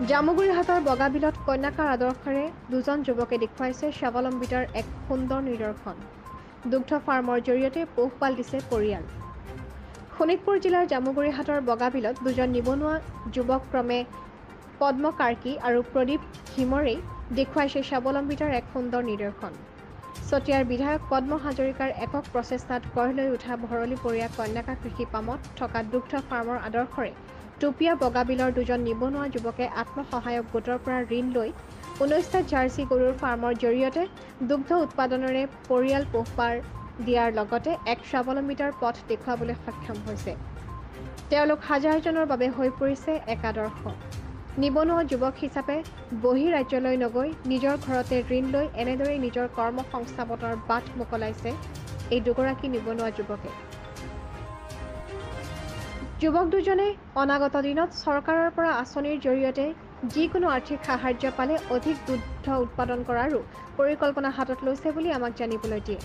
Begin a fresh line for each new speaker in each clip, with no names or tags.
জামুগুৰিহাটৰ বগাবিলত কন্যাকাৰ আদৰ্শৰে দুজন যুৱকে দেখুৱাইছে স্বাৱলম্বিতাৰ এক সুন্দৰ নিদৰ্শন। দুগ্ধ ফাৰ্মৰ জৰিয়তে পোহপাল দিছে পৰিয়াল। শোণিতপুৰ জিলাৰ জামুগুৰিহাটৰ বগাবিলত দুজন নিবনুৱা যুৱক ক্ৰমে পদ্ম কাৰ্কি আৰু প্ৰদীপ হিমৰেই দেখুৱাইছে স্বাৱলম্বিতাৰ এক সুন্দৰ নিদৰ্শন। চতিয়াৰ বিধায়ক পদ্ম হাজৰিকাৰ একক প্ৰচেষ্টাত গঢ় লৈ উঠা ভৰলীপৰীয়া কন্যাকা কৃষি পামত থকা দুগ্ধ ফাৰ্মৰ আদৰ্শৰে টুপিয়া বগাবিলৰ দুজন নিবনুৱা যুৱকে আত্মসহায়ক গোটৰ পৰা ঋণ লৈ 19টা জাৰ্চি গৰুৰ ফাৰ্মৰ জৰিয়তে দুগ্ধ উৎপাদনেৰে পৰিয়াল পোহপাল দিয়াৰ লগতে এক স্বাৱলম্বিতাৰ পথ দেখুৱাবলৈ সক্ষম হৈছে। তেওঁলোক হাজাৰজনৰ বাবে হৈ পৰিছে এক আদৰ্শ। নিবনুৱা যুৱক হিচাপে বহিঃৰাজ্যলৈ নগৈ নিজৰ ঘৰতে ঋণ লৈ এনেদৰেই নিজৰ কৰ্ম সংস্থাপনৰ বাট মোকলাইছে এই দুগৰাকী নিবনুৱা যুৱকে। যুৱক দুজনে অনাগত দিনত চৰকাৰৰ পৰা আঁচনিৰ জৰিয়তে যিকোনো আৰ্থিক সাহায্য পালে অধিক দুগ্ধ উৎপাদন কৰাৰো পৰিকল্পনা হাতত লৈছে বুলি আমাক জানিবলৈ দিয়ে।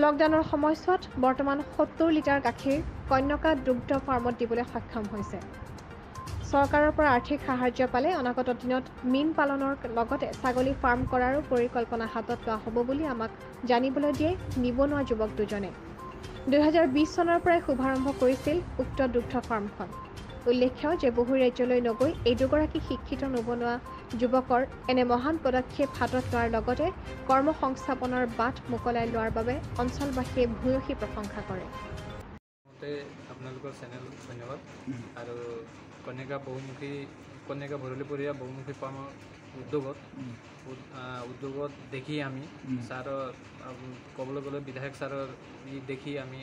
লকডাউনৰ সময়ছোৱাত বৰ্তমান 70 লিটাৰ গাখীৰ কন্যকা দুগ্ধ ফাৰ্মত দিবলৈ সক্ষম হৈছে। চৰকাৰৰ পৰা আৰ্থিক সাহায্য পালে অনাগত দিনত মীন পালনৰ লগতে ছাগলী ফাৰ্ম কৰাৰো পৰিকল্পনা হাতত লোৱা হ'ব বুলি আমাক জানিবলৈ দিয়ে নিবনুৱা যুৱক দুজনে। 2020 চনৰ পৰাই শুভাৰম্ভ কৰিছিল উক্ত দুগ্ধ ফাৰ্মখন। উল্লেখ্য যে বহিঃৰাজ্যলৈ নগৈ এই দুগৰাকী শিক্ষিত নিবনুৱা যুৱকৰ এনে মহান পদক্ষেপ হাতত লোৱাৰ লগতে কৰ্ম সংস্থাপনৰ বাট মোকলাই লোৱাৰ বাবে অঞ্চলবাসীয়ে ভূয়সী প্ৰশংসা কৰে।
আপোনালোকৰ চেনেল ধন্যবাদ। আৰু কন্যাকা ভৰলীপৰীয়া বহুমুখী ফাৰ্মৰ উদ্যোগত দেখি আমি ছাৰৰ ক'বলৈ গ'লে বিধায়ক ছাৰৰ দেখি আমি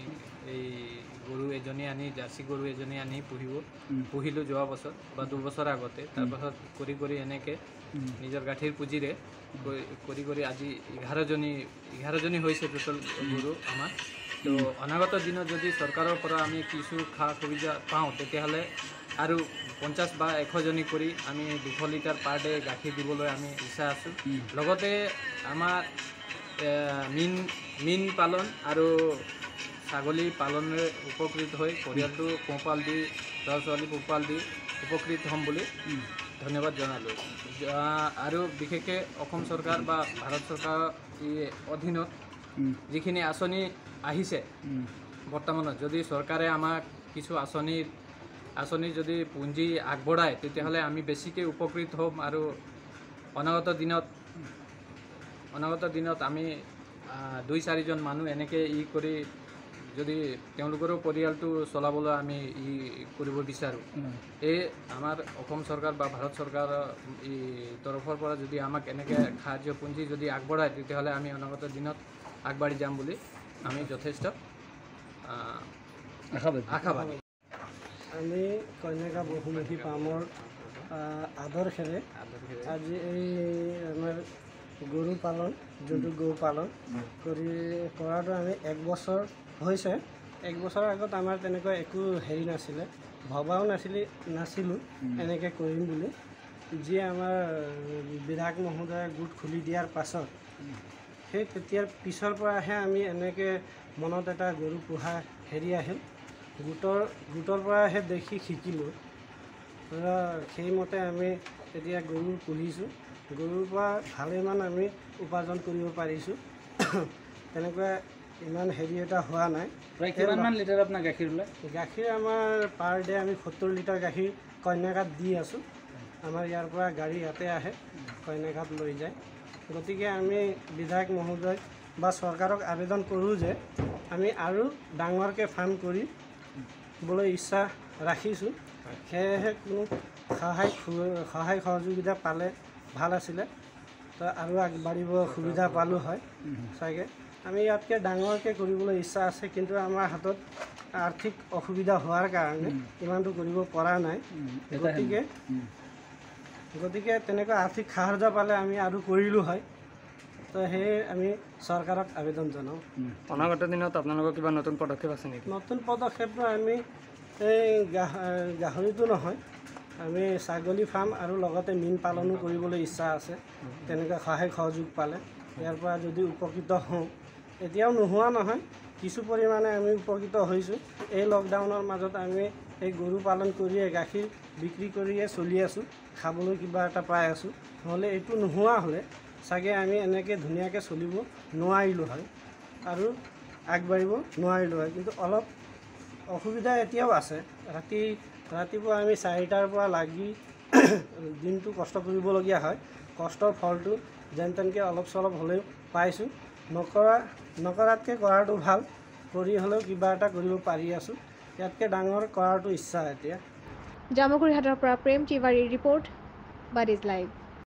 এই গৰু এজনী আনি জাৰ্চি গৰু এজনী আনি পুহিলোঁ যোৱা বছৰ বা 2 বছৰ আগতে। তাৰপাছত কৰি এনেকৈ নিজৰ গাখীৰ পুঁজিৰে কৰি আজি 11জনী হৈছে টোটেল গৰু আমাৰ। তো অনাগত দিনত যদি চৰকাৰৰ পৰা আমি কিছু সা সুবিধা পাওঁ তেতিয়াহ'লে আৰু 50 বা 100জনী কৰি আমি 200 লিটাৰ পাৰ ডে গাখীৰ দিবলৈ আমি ইচ্ছা আছোঁ। লগতে আমাৰ মীন পালন আৰু ছাগলী পালনেৰে উপকৃত হৈ পৰিয়ালটো পোহপাল দি ল'ৰা-ছোৱালী পোহপাল দি উপকৃত হ'ম বুলি ধন্যবাদ জনালোঁ। আৰু বিশেষকৈ অসম চৰকাৰ বা ভাৰত চৰকাৰৰ অধীনত যিখিনি আঁচনি আহিছে বৰ্তমানত, যদি চৰকাৰে আমাক কিছু আঁচনি যদি পুঁজি আগবঢ়ায় তেতিয়াহ'লে আমি বেছিকৈ উপকৃত হ'ম। আৰু অনাগত দিনত আমি 2-4জন মানুহ এনেকৈ কৰি যদি তেওঁলোকৰো পৰিয়ালটো চলাবলৈ আমি কৰিব বিচাৰোঁ। এই আমাৰ অসম চৰকাৰ বা ভাৰত চৰকাৰৰ তৰফৰ পৰা যদি আমাক এনেকৈ সাহায্য পুঁজি যদি আগবঢ়ায় তেতিয়াহ'লে আমি অনাগত দিনত আগবাঢ়ি যাম বুলি আমি যথেষ্ট আশাবাদী।
আমি কন্যাকা বহুমুখী ফাৰ্মৰ আদৰ্শেৰে আজি এই আমাৰ গৰু পালন যোনটো গৰু পালন কৰাটো আমি 1 বছৰ হৈছে। 1 বছৰৰ আগত আমাৰ তেনেকুৱা একো হেৰি নাছিলে, ভবাও নাছিলোঁ এনেকৈ কৰিম বুলি। যি আমাৰ বিধায়ক মহোদয়ে গোট খুলি দিয়াৰ পাছত সেই তেতিয়াৰ পিছৰ পৰাহে আমি এনেকৈ মনত এটা গৰু পোহা হেৰি আহিল। গোটৰ পৰাহে দেখি শিকিলোঁ। সেইমতে আমি এতিয়া গৰু পুহিছোঁ। গৰুৰ পৰা ভালেমান আমি উপাৰ্জন কৰিব পাৰিছোঁ। তেনেকুৱা ইমান হেৰি এটা হোৱা নাই।
প্ৰায় কিমান লিটাৰ আপোনাৰ গাখীৰ ওলায়?
গাখীৰ আমাৰ পাৰ ডে আমি 70 লিটাৰ গাখীৰ কন্যাকাত দি আছোঁ। আমাৰ ইয়াৰ পৰা গাড়ী ইয়াতে আহে, কন্যাকাত লৈ যায়। গতিকে আমি বিধায়ক মহোদয় বা চৰকাৰক আবেদন কৰোঁ যে আমি আৰু ডাঙৰকৈ ফাৰ্ম কৰিবলৈ ইচ্ছা ৰাখিছোঁ। সেয়েহে কোনো সহায় সহযোগিতা পালে ভাল আছিলে, তো আৰু আগবাঢ়িব সুবিধা পালোঁ হয় চাগে। আমি ইয়াতকৈ ডাঙৰকৈ কৰিবলৈ ইচ্ছা আছে, কিন্তু আমাৰ হাতত আৰ্থিক অসুবিধা হোৱাৰ কাৰণে ইমানটো কৰিব পৰা নাই। গতিকে তেনেকুৱা আৰ্থিক সাহায্য পালে আমি আৰু কৰিলোঁ হয়। তো সেয়ে আমি চৰকাৰক আবেদন জনাওঁ।
অনাগত দিনত আপোনালোকৰ কিবা নতুন পদক্ষেপ আছে নেকি?
নতুন পদক্ষেপটো আমি এই গাহৰিটো নহয়, আমি ছাগলী ফাৰ্ম আৰু লগতে মীন পালনো কৰিবলৈ ইচ্ছা আছে। তেনেকুৱা সহায় সহযোগ পালে ইয়াৰ পৰা যদি উপকৃত হওঁ, এতিয়াও নোহোৱা নহয়, কিছু পৰিমাণে আমি উপকৃত হৈছোঁ। এই লকডাউনৰ মাজত আমি এই গৰু পালন কৰিয়ে গাখীৰ বিক্ৰী কৰিয়ে চলি আছোঁ, খাবলৈ কিবা এটা পাই আছোঁ। নহ'লে এইটো নোহোৱা হ'লে চাগে আমি এনেকৈ ধুনীয়াকৈ চলিব নোৱাৰিলোঁ হয় আৰু আগবাঢ়িব নোৱাৰিলোঁ হয়। কিন্তু অলপ অসুবিধা এতিয়াও আছে। ৰাতিপুৱা আমি 4টাৰ পৰা লাগি দিনটো কষ্ট কৰিবলগীয়া হয়। কষ্টৰ ফলটো যেন তেনকৈ অলপ চলপ হ'লেও পাইছোঁ। নকৰাতকৈ কৰাটো ভাল, কৰি হ'লেও কিবা এটা কৰিব পাৰি আছোঁ। ইয়াতকৈ ডাঙৰ কৰাটো ইচ্ছা এতিয়া।
জামুগুৰিহাটৰ পৰা প্ৰেম তিৱাৰীৰ ৰিপৰ্ট, বাদিজ লাইভ।